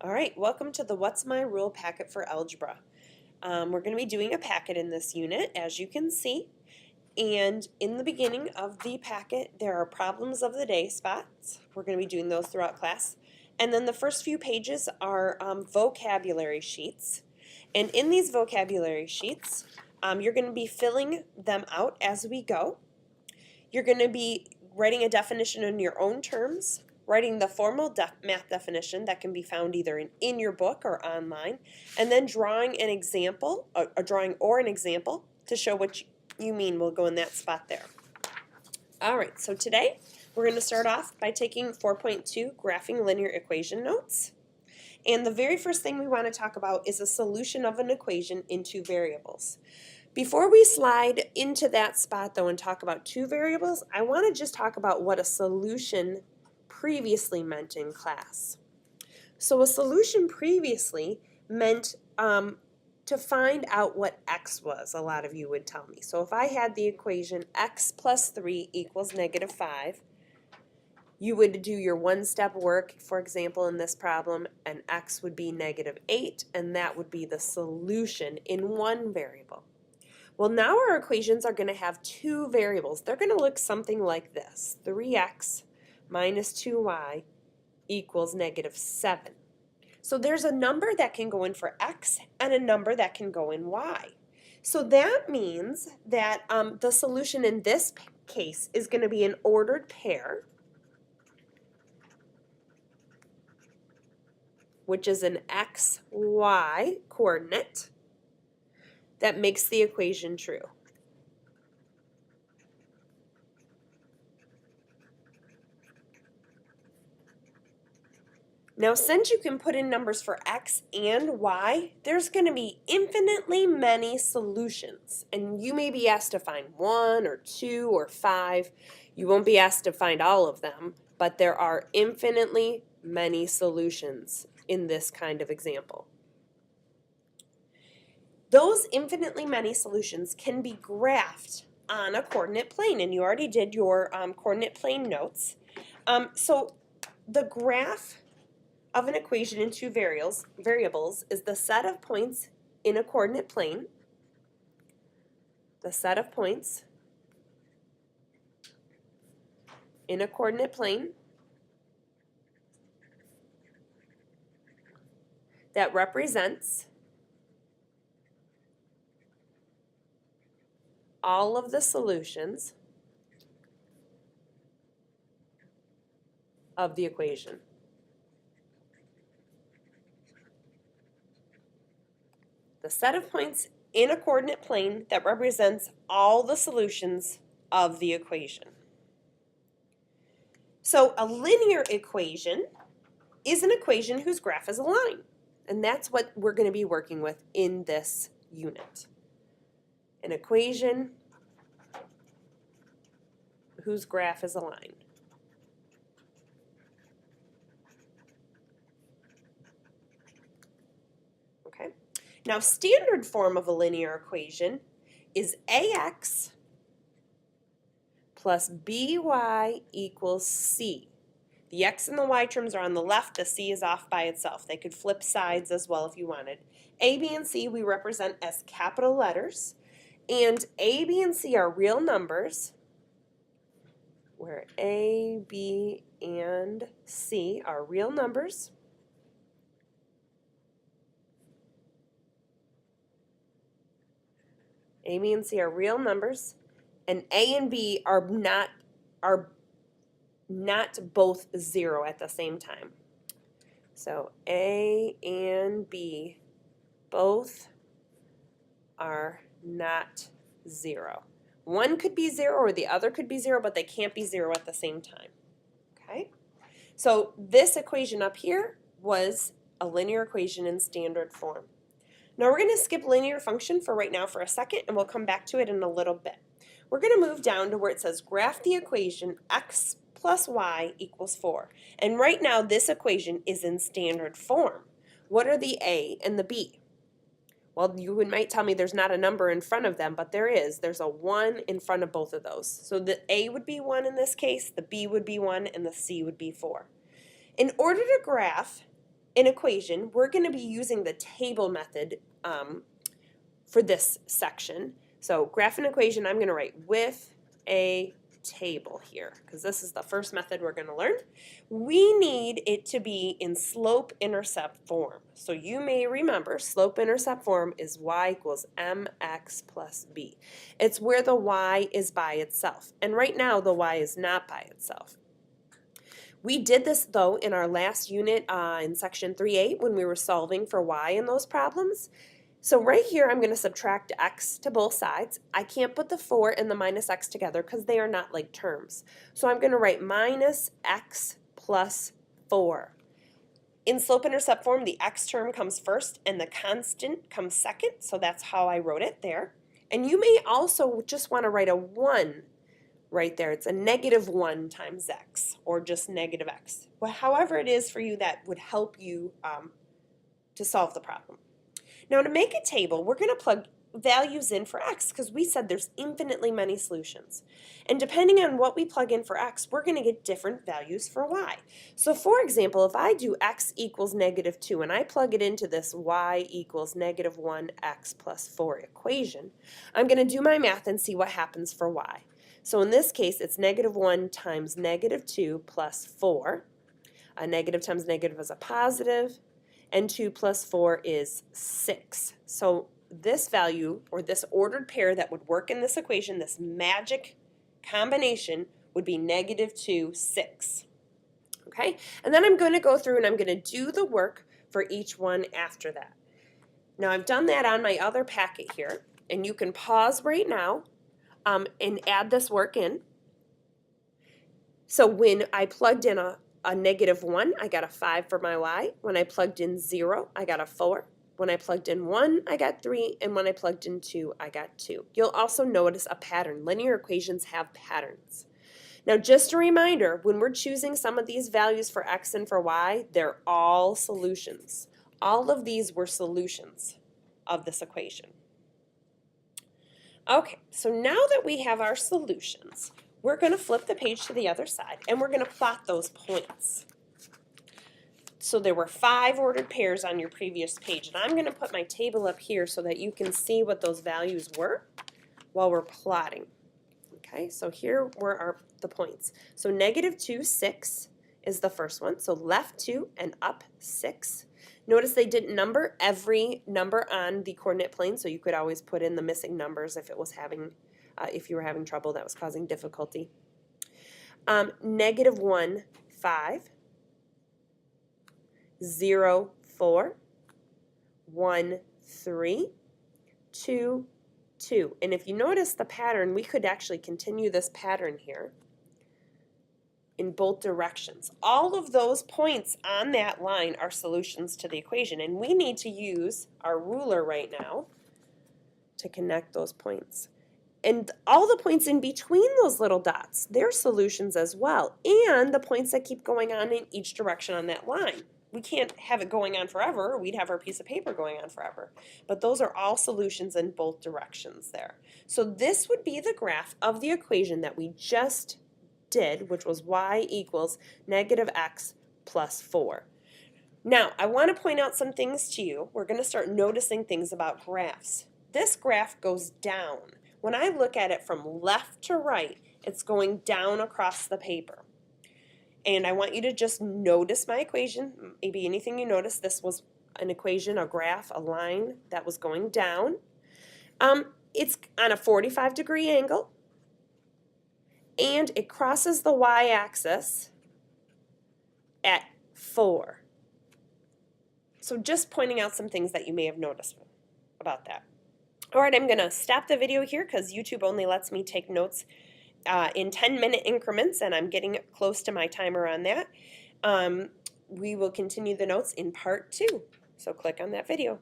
All right, welcome to the What's My Rule packet for algebra. We're going to be doing a packet in this unit, as you can see. And in the beginning of the packet, there are problems of the day spots. We're going to be doing those throughout class. And then the first few pages are vocabulary sheets. And in these vocabulary sheets, you're going to be filling them out as we go. You're going to be writing a definition in your own terms, writing the formal math definition that can be found either in your book or online, and then drawing an example, a drawing or an example to show what you mean will go in that spot there. All right, so today we're going to start off by taking 4.2 graphing linear equation notes. And the very first thing we want to talk about is a solution of an equation in two variables. Before we slide into that spot though and talk about two variables, I want to just talk about what a solution previously meant in class. So a solution previously meant to find out what x was, a lot of you would tell me. So if I had the equation x plus 3 equals negative 5, you would do your one-step work, for example, in this problem, and x would be negative 8, and that would be the solution in one variable. Well, now our equations are going to have two variables. They're going to look something like this. 3x minus 2y equals negative 7. So there's a number that can go in for x and a number that can go in y. So that means that the solution in this case is going to be an ordered pair, which is an xy coordinate, that makes the equation true. Now, since you can put in numbers for x and y, there's going to be infinitely many solutions. And you may be asked to find 1 or 2 or 5. You won't be asked to find all of them, but there are infinitely many solutions in this kind of example. Those infinitely many solutions can be graphed on a coordinate plane, and you already did your coordinate plane notes. So the graph of an equation in two variables is the set of points in a coordinate plane, the set of points in a coordinate plane that represents all of the solutions of the equation. The set of points in a coordinate plane that represents all the solutions of the equation. So a linear equation is an equation whose graph is a line, and that's what we're going to be working with in this unit. An equation whose graph is a line. Okay. Now, standard form of a linear equation is ax plus by equals c. The x and the y terms are on the left, the c is off by itself. They could flip sides as well if you wanted. A, b, and c we represent as capital letters, and a, b, and c are real numbers, where a, b, and c are real numbers. A, B, and C are real numbers, and A and B are not both 0 at the same time. So A and B both are not 0. One could be 0 or the other could be 0, but they can't be 0 at the same time. Okay? So this equation up here was a linear equation in standard form. Now we're going to skip linear function for right now for a second, and we'll come back to it in a little bit. We're going to move down to where it says graph the equation x plus y equals 4. And right now this equation is in standard form. What are the a and the b? Well, you might tell me there's not a number in front of them, but there is. There's a 1 in front of both of those. So the a would be 1 in this case, the b would be 1, and the c would be 4. In order to graph an equation, we're going to be using the table method for this section. So graph an equation, I'm going to write with a table here, because this is the first method we're going to learn. We need it to be in slope-intercept form. So you may remember slope-intercept form is y equals mx plus b. It's where the y is by itself. And right now the y is not by itself. We did this, though, in our last unit in section 3.8 when we were solving for y in those problems. So right here, I'm going to subtract x to both sides. I can't put the 4 and the minus x together because they are not like terms. So I'm going to write minus x plus 4. In slope-intercept form, the x term comes first and the constant comes second. So that's how I wrote it there. And you may also just want to write a 1 right there. It's a negative 1 times x, or just negative x. Well, however it is for you that would help you to solve the problem. Now to make a table, we're going to plug values in for x because we said there's infinitely many solutions. And depending on what we plug in for x, we're going to get different values for y. So for example, if I do x equals negative 2 and I plug it into this y equals negative 1x plus 4 equation, I'm going to do my math and see what happens for y. So in this case, it's negative 1 times negative 2 plus 4. A negative times negative is a positive. And 2 plus 4 is 6. So this value, or this ordered pair that would work in this equation, this magic combination, would be negative 2, 6. Okay? And then I'm going to go through and I'm going to do the work for each one after that. Now I've done that on my other packet here, and you can pause right now and add this work in. So when I plugged in a negative 1, I got a 5 for my y. When I plugged in 0, I got a 4. When I plugged in 1, I got 3. And when I plugged in 2, I got 2. You'll also notice a pattern. Linear equations have patterns. Now, just a reminder, when we're choosing some of these values for x and for y, they're all solutions. All of these were solutions of this equation. Okay, so now that we have our solutions, we're going to flip the page to the other side, and we're going to plot those points. So there were 5 ordered pairs on your previous page, and I'm going to put my table up here so that you can see what those values were while we're plotting. Okay, so here were the points. So negative 2, 6 is the first one. So left 2 and up 6. Notice they didn't number every number on the coordinate plane, so you could always put in the missing numbers if it was if you were having trouble that was causing difficulty. Negative 1, 5, 0, 4, 1, 3, 2, 2. And if you notice the pattern, we could actually continue this pattern here in both directions. All of those points on that line are solutions to the equation, and we need to use our ruler right now to connect those points. And all the points in between those little dots, they're solutions as well, and the points that keep going on in each direction on that line. We can't have it going on forever. We'd have our piece of paper going on forever. But those are all solutions in both directions there. So this would be the graph of the equation that we just did, which was y equals negative x plus 4. Now, I want to point out some things to you. We're going to start noticing things about graphs. This graph goes down. When I look at it from left to right, it's going down across the paper. And I want you to just notice my equation. Maybe anything you notice. This was an equation, a graph, a line that was going down. It's on a 45-degree angle. And it crosses the y-axis at 4. So just pointing out some things that you may have noticed about that. All right, I'm going to stop the video here because YouTube only lets me take notes in 10-minute increments, and I'm getting close to my timer on that. We will continue the notes in part 2, so click on that video.